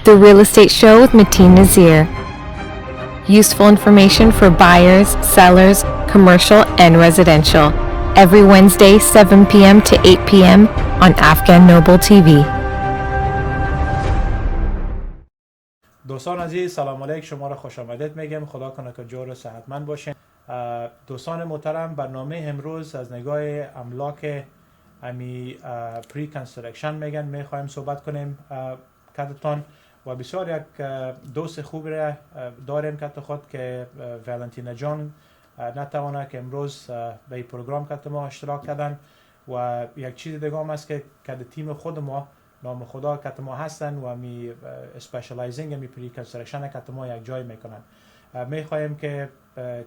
The Real Estate Show with Matien Nazier. Useful information for buyers, sellers, commercial, and residential. Every Wednesday, 7 p.m. to 8 p.m. on Afghan Noble TV. دوستان عزیز سلام علیک، شما را خوش آمدید میگم. خدا کنه که جور و صحتمند باشین. دوستان محترم، برنامه امروز از نگاه املاک پری کنسترکشن میگن میخوایم صحبت کنیم کدتان و بسیار یک دوست خوب را داریم کت خود که والنتینا جان نتوانه که امروز به این پروگرام کت ما اشتراک کردن و یک چیز دیگه هم است که کت تیم خود ما نام خدا کت ما هستن و می اسپشیالایزینگ می پری کنسترکشن کت ما یک جای میکنن. میخوایم که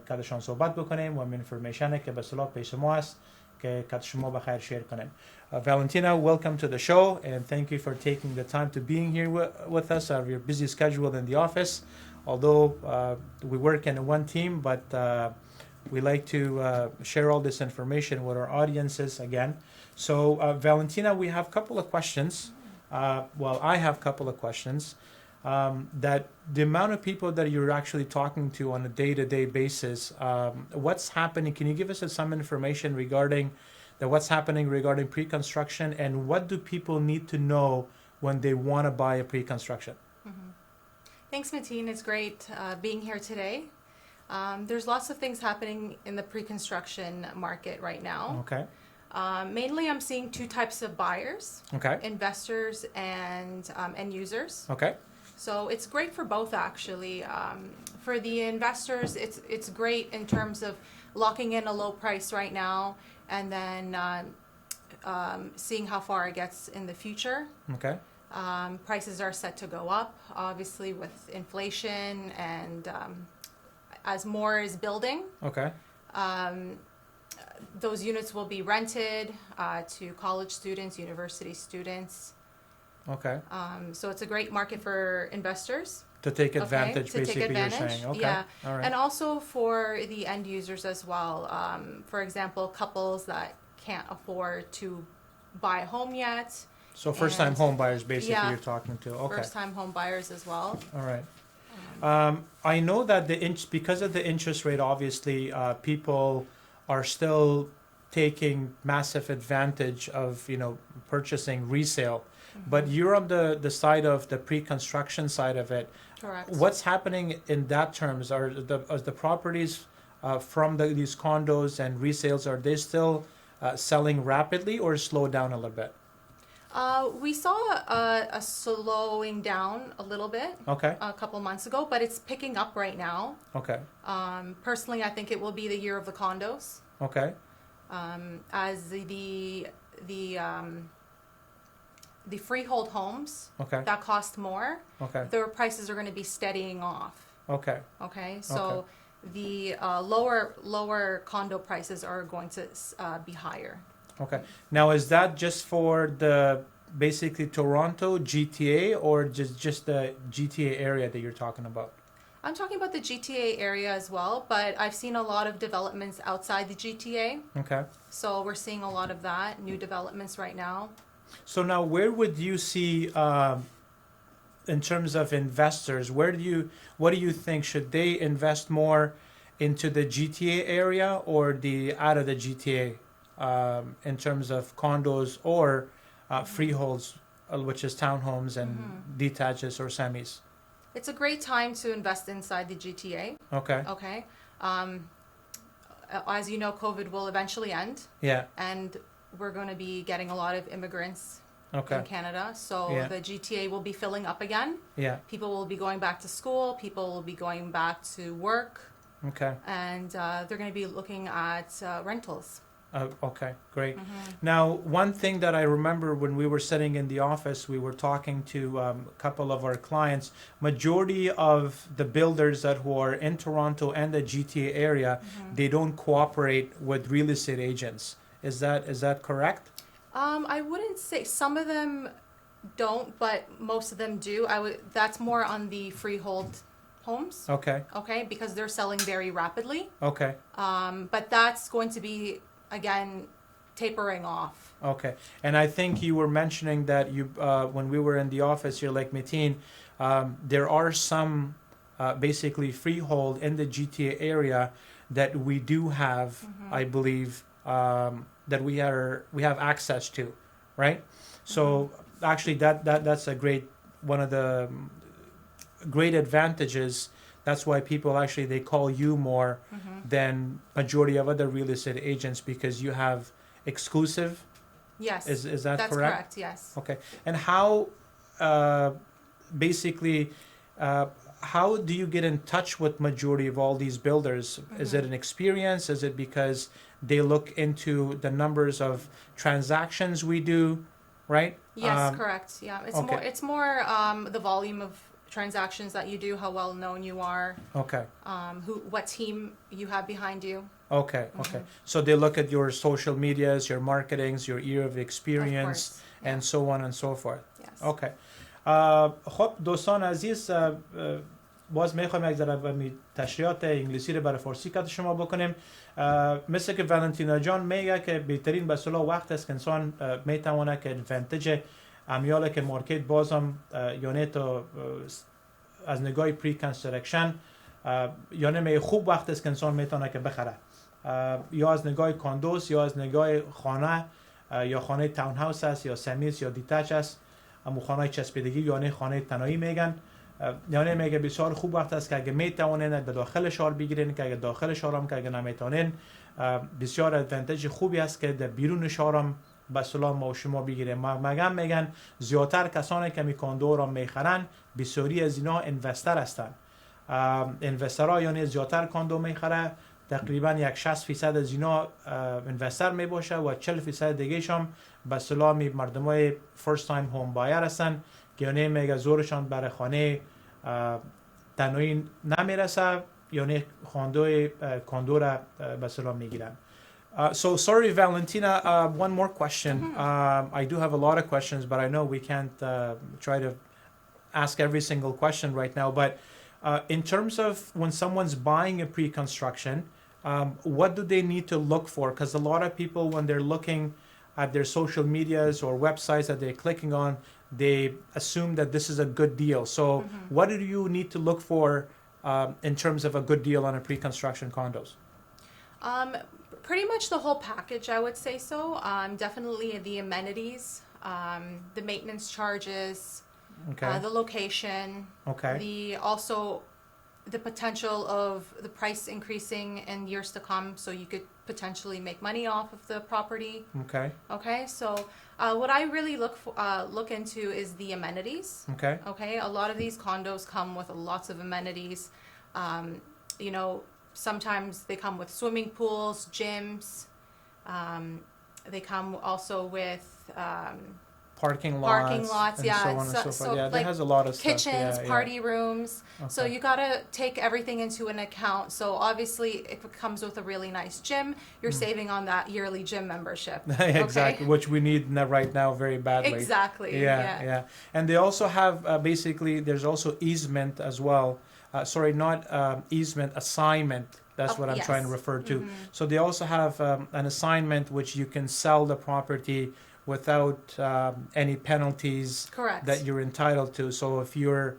کتشان صحبت بکنیم و انفورمیشن که به صلاح پیش ما است که کت شما بخیر شیر کنیم. Valentina, welcome to the show and thank you for taking the time to being here with us out of your busy schedule in the office. Although we work in one team, but we like to share all this information with our audiences again. So Valentina, we have a couple of questions. I have a couple of questions. That the amount of people that you're actually talking to on a day-to-day basis, what's happening? Can you give us some information regarding what's happening regarding pre-construction and what do people need to know when they want to buy a pre-construction? Mm-hmm. Thanks, Matien. It's great being here today. There's lots of things happening in the pre-construction market right now. Okay. Mainly I'm seeing two types of buyers. Okay. Investors and end users. Okay. So it's great for both actually. For the investors, it's great in terms of locking in a low price right now and then seeing how far it gets in the future. Okay. Prices are set to go up, obviously with inflation and as more is building. Okay. Those units will be rented to college students, university students. Okay. So it's a great market for investors. To take advantage, okay, basically, to take advantage, you're saying. Okay. Yeah. All right. And also for the end users as well. For example, couples that can't afford to buy a home yet. So first-time home buyers, basically, yeah, you're talking to. Okay. First-time home buyers as well. All right. I know that because of the interest rate, obviously, people are still taking massive advantage of, purchasing resale. Mm-hmm. But you're on the side of the pre-construction side of it. Correct. What's happening in that terms? Are the properties from these condos and resales, are they still selling rapidly or slow down a little bit? We saw a slowing down a little bit. Okay. A couple months ago, but it's picking up right now. Okay. Personally, I think it will be the year of the condos. Okay. As the freehold homes okay. that cost more, okay. their prices are going to be steadying off. Okay. Okay. So okay. the lower condo prices are going to be higher. Okay. Now, is that just for the basically Toronto GTA or just the GTA area that you're talking about? I'm talking about the GTA area as well, but I've seen a lot of developments outside the GTA. Okay. So we're seeing a lot of that, new developments right now. So now where would you see, in terms of investors, what do you think? Should they invest more into the GTA area or out of the GTA in terms of condos or freeholds, which is townhomes and mm-hmm. detaches or semis? It's a great time to invest inside the GTA. Okay. Okay. As you know, COVID will eventually end. Yeah. And we're going to be getting a lot of immigrants okay. in Canada. So yeah. the GTA will be filling up again. Yeah. People will be going back to school. People will be going back to work. Okay. And they're going to be looking at rentals. Okay, great. Mm-hmm. Now, one thing that I remember when we were sitting in the office, we were talking to a couple of our clients. Majority of the builders who are in Toronto and the GTA area, mm-hmm. they don't cooperate with real estate agents. Is that correct? I wouldn't say some of them don't, but most of them do. That's more on the freehold homes. Okay. Okay, because they're selling very rapidly. Okay. But that's going to be again tapering off. Okay. And I think you were mentioning that you, when we were in the office here, like Matien, there are some basically freehold in the GTA area that we do have, I believe, that we have access to, right? So actually, that's a great one of the great advantages. That's why people actually they call you more than majority of other real estate agents because you have exclusive. Yes. Is that that's correct? correct? Yes. Okay. And how basically how do you get in touch with majority of all these builders? Is it an experience? Is it because they look into the numbers of transactions we do, right? Yes, correct. Yeah, okay. It's more the volume of transactions that you do, how well known you are. Okay. What team you have behind you. Okay. Okay. So they look at your social medias, your marketings, your year of experience, Of course, yeah. and so on and so forth. Yes. Okay. خب دوستان عزیز باز میخوایم یک ذره تشریحات انگلیسی رو برای فارسی کات شما بکنیم. مثل که ولنتینا جان میگه که بهترین به اصطلاح وقت است که انسان میتونه که ادوانتج امیاله که مارکت بازم یعنی تو از نگاه پری کانستراکشن یعنی خوب وقت است که انسان میتونه که بخره یا از نگاه کاندوس یا از نگاه خانه یا خانه تاون هاوس است یا سمیس یا دیتاچ است اما خانه چسبیدگی یعنی خانه تنهایی میگن یعنی میگه بسیار خوب وقت است که اگه میتونین در داخل شهر بگیرین که اگه داخل شهر هم که اگه نمیتونین بسیار ادوانتج خوبی است که در بیرون شهر هم به اصطلاح ما و شما بگیریم. میگن زیادتر کسانی که می کاندو را میخرن بسیاری از اینا اینوستر هستن. اینوسترها یعنی زیادتر کاندو میخره تقریبا یک 60% از اینا اینوستر می باشه و 40% دیگه هم به اصطلاح مردمای فرست تایم هوم بایر هستن که یعنی میگه زورشان برای خانه تنهایی نمیرسه یعنی کاندو را به اصطلاح میگیرن. So sorry, Valentina. One more question. I do have a lot of questions, but I know we can't try to ask every single question right now. But in terms of when someone's buying a pre-construction, what do they need to look for? Because a lot of people, when they're looking at their social medias or websites that they're clicking on, they assume that this is a good deal. So what do you need to look for in terms of a good deal on a pre-construction condos? Pretty much the whole package, I would say so. Definitely the amenities, the maintenance charges, the location, also the potential of the price increasing in years to come, so you could potentially make money off of the property. Okay. So what I really look into is the amenities. Okay. A lot of these condos come with lots of amenities. You know, sometimes they come with swimming pools, gyms. They come also with parking lots, yeah. So on and so forth. Yeah, like that has a lot of kitchens, stuff. party rooms. So you gotta take everything into an account. So obviously, if it comes with a really nice gym, you're saving on that yearly gym membership. Exactly, which we need right now very badly. Exactly. Yeah. And they also have basically there's also easement as well. Sorry, not easement, assignment. That's what I'm trying to refer to. So they also have an assignment which you can sell the property without any penalties that you're entitled to. So if you're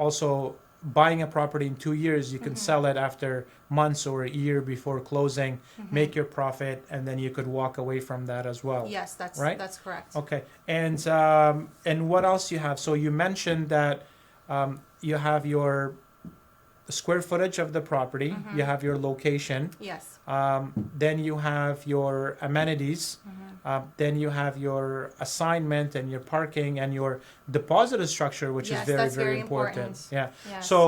also buying a property in 2 years, you can sell it after months or a year before closing, make your profit, and then you could walk away from that as well. Yes, that's right. That's correct. Okay, and what else you have? So you mentioned that you have your square footage of the property, you have your location, yes, then you have your amenities, then you have your assignment and your parking and your deposit structure, which is very, very important. Yeah. Yes. So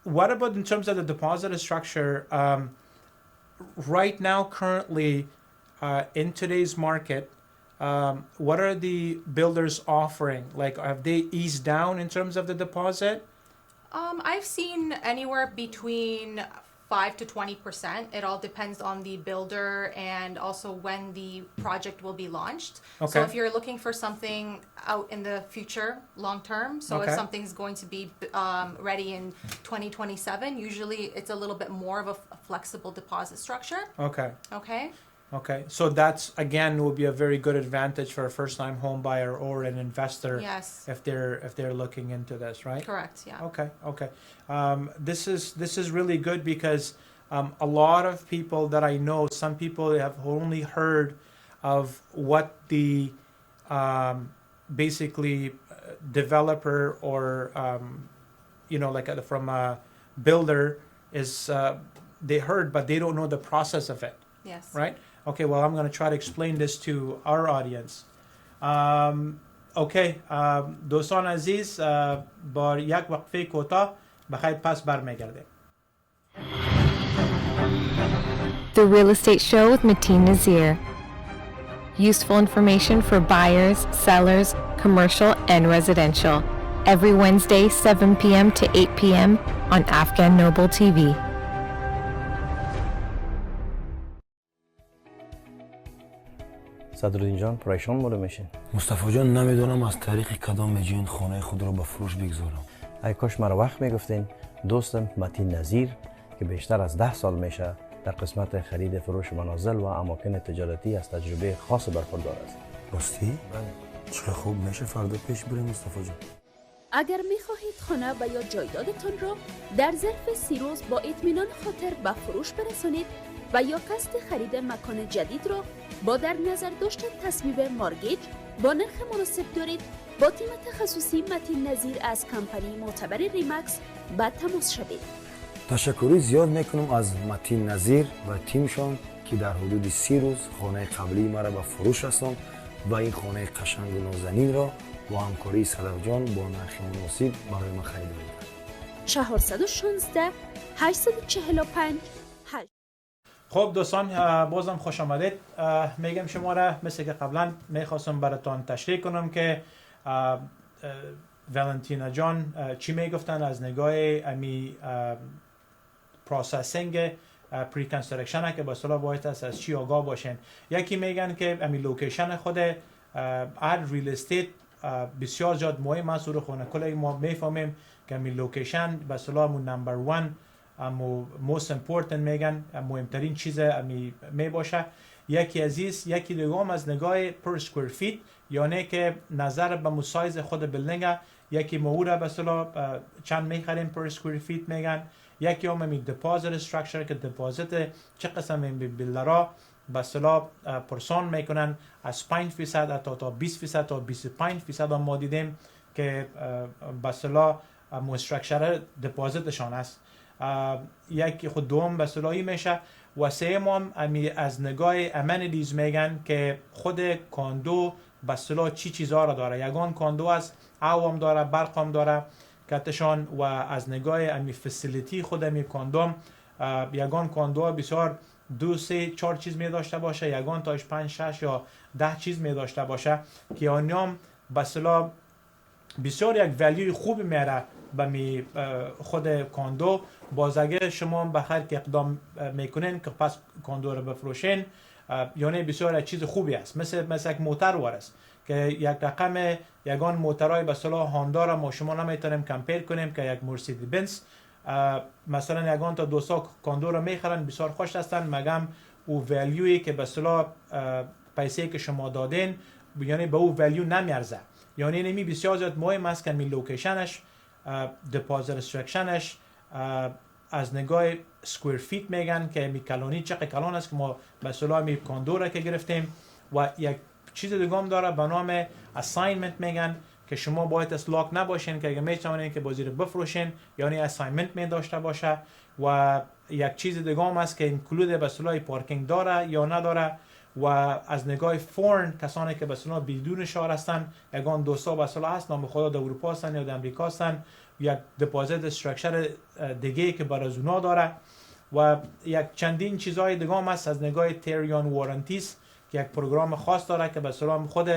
what about in terms of the deposit structure? Right now, currently, in today's market, what are the builders offering? Like, have they eased down in terms of the deposit? I've seen anywhere between 5 to 20%. It all depends on the builder and also when the project will be launched. So if you're looking for something out in the future, long term, so if something's going to be ready in 2027, usually it's a little bit more of a flexible deposit structure. Okay. Okay, so that's again will be a very good advantage for a first-time home buyer or an investor. Yes. If they're looking into this, right? Correct. Yeah. Okay. This is really good because a lot of people that I know, some people have only heard of what the basically developer or like from a builder is they heard, but they don't know the process of it. Yes. Right? Okay, well, I'm going to try to explain this to our audience. Okay, دوستان عزیز با یک وقفه کوتاه بخیر پس برمیگردیم. The Real Estate Show with Matien Nazier. Useful information for buyers, sellers, commercial, and residential. Every Wednesday, 7 p.m. to 8 p.m. on Afghan Noble TV. صدرالدین جان پریشان مورد میشین. مصطفی جان نمیدونم از طریق کدام میجین خانه خود رو به فروش بگذارم. ای کاش مرا وقت میگفتین. دوستم متین نظیر که بیشتر از 10 سال میشه در قسمت خرید فروش منازل و اماکن تجارتی از تجربه خاص برخوردار است. راستی؟ بله. چه خوب میشه فردا پیش بریم مصطفی جان. اگر می‌خواهید خانه و یا جایدادتان را در ظرف 30 روز با اطمینان خاطر به فروش برسانید و یا قصد خرید مکان جدید را با در نظر داشتن تصویب مارگیج با نرخ مناسب دارید، با تیم تخصصی متین نظیر از کمپانی معتبر ریمکس با تماس شوید. تشکری زیاد میکنم از متین نظیر و تیمشان که در حدود 30 روز خانه قبلی مرا به فروش رساند و این خانه قشنگ و نازنین را با همکاری صدف جان با نرخ مناسب برای من خرید دادند. 416 845 8. خب دوستان بازم خوش آمدید. میگم شما را مثل که قبلا میخواستم براتون تشریح کنم که ولنتینا جان چی میگفتن از نگاه امی پروسسینگ پری کنسترکشن که با اصطلاح باید از چی آگاه باشین. یکی میگن که امی لوکیشن خود هر ریل استیت بسیار زیاد مهم است. رو خونه کلی ما میفهمیم که امی لوکیشن به اصطلاح نمبر 1 most important میگن مهمترین چیز می باشه. یکی عزیز یکی دیگه از نگاه پر سکویر فیت، یعنی که نظر به مسایز خود بلدینگ، یکی مورا به اصطلاح چند میخریم پر سکویر فیت میگن. یکی هم می دپازیت استراکچر که دپازیت چه قسم می بیلدرها به اصطلاح پرسان میکنن از 5% تا 20% تا 25% ما دیدیم که به اصطلاح استراکچر دپازیتشان است. یکی خود دوم به اصطلاحی میشه و سوم هم از نگاه امنیتیز میگن که خود کاندو به اصطلاح چی چیزا را داره. یگان کاندو است، آب هم داره، برق هم داره کتشان و از نگاه فسیلیتی خود کاندوم یگان کاندو بسیار 2 3 4 چیز می داشته باشه، یگان تاش 5 6 یا 10 چیز می داشته باشه که آنیام به اصطلاح بسیار یک ولیوی خوب میاره به خود کاندو. باز اگر شما بخیر که اقدام میکنین که پس کاندو رو بفروشین، یعنی بسیار یک چیز خوبی است. مثل یک موتر وارست که یک رقم یگان موترهای به اصطلاح هاندا را ما شما نمیتونیم کمپیر کنیم که یک مرسیدس بنز مثلا یگان تا 200 کاندو را میخرن بسیار خوش هستن، مگم او ولیوی که به اصطلاح پیسه که شما دادین یعنی به او ولیو نمیارزه. یعنی نمی بسیار زیاد مهم است که می لوکیشنش، دپازیت استراکشنش، از نگاه سکویر فیت میگن که می کلونی چقدر کلون است که ما به اصطلاح می کاندو را که گرفتیم. و یک چیز دیگه هم داره به نام اساینمنت میگن که شما باید اسلاک نباشین که اگه میتونین که بازی رو بفروشین یعنی اساینمنت می داشته باشه. و یک چیز دیگه هم است که اینکلود به اصطلاح پارکینگ داره یا نداره. و از نگاه فورن کسانی که به اصطلاح بدون شهر هستن یگان دوستا به اصطلاح هست نام خدا در اروپا هستن یا در امریکا هستن، یک دپازیت استراکچر دیگه که برای اونا داره. و یک چندین چیزهای دیگه هم هست از نگاه تریون وارنتیز که یک پروگرام خاص داره که به اصطلاح خود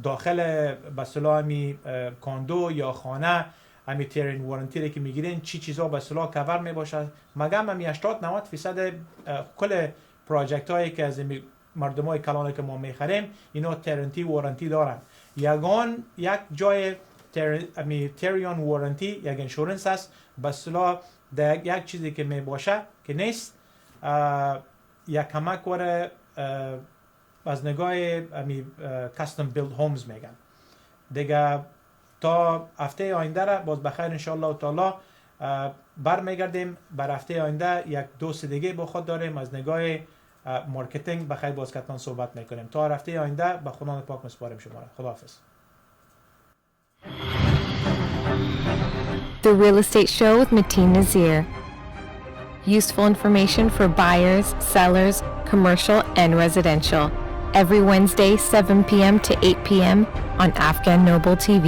داخل به اصطلاح کاندو یا خانه امی تریون وارنتی که میگیرین چی چیزا به اصطلاح کور میباشه. مگم امی 80-90% کل پروژکت هایی که از مردم های کلانه که ما میخریم اینا ترنتی وارنتی دارن. یگان یک جای تریون وارنتی یک انشورنس است به اصطلاح یک چیزی که میباشه که نیست یک کمک وره از نگاه کاستم بیلد هومز میگن. دیگه تا هفته آینده را باز بخیر انشالله تعالی برمیگردیم. بر هفته آینده یک دوست دیگه با خود داریم از نگاه مارکتینگ بخیر باز کتان صحبت میکنیم. تا هفته آینده به خدا پاک مسپاریم شما را. خداحافظ. The Real Estate Show with Matien Nazier. Useful information for buyers, sellers, commercial, and residential. Every Wednesday, 7 p.m. to 8 p.m. on Afghan Noble TV.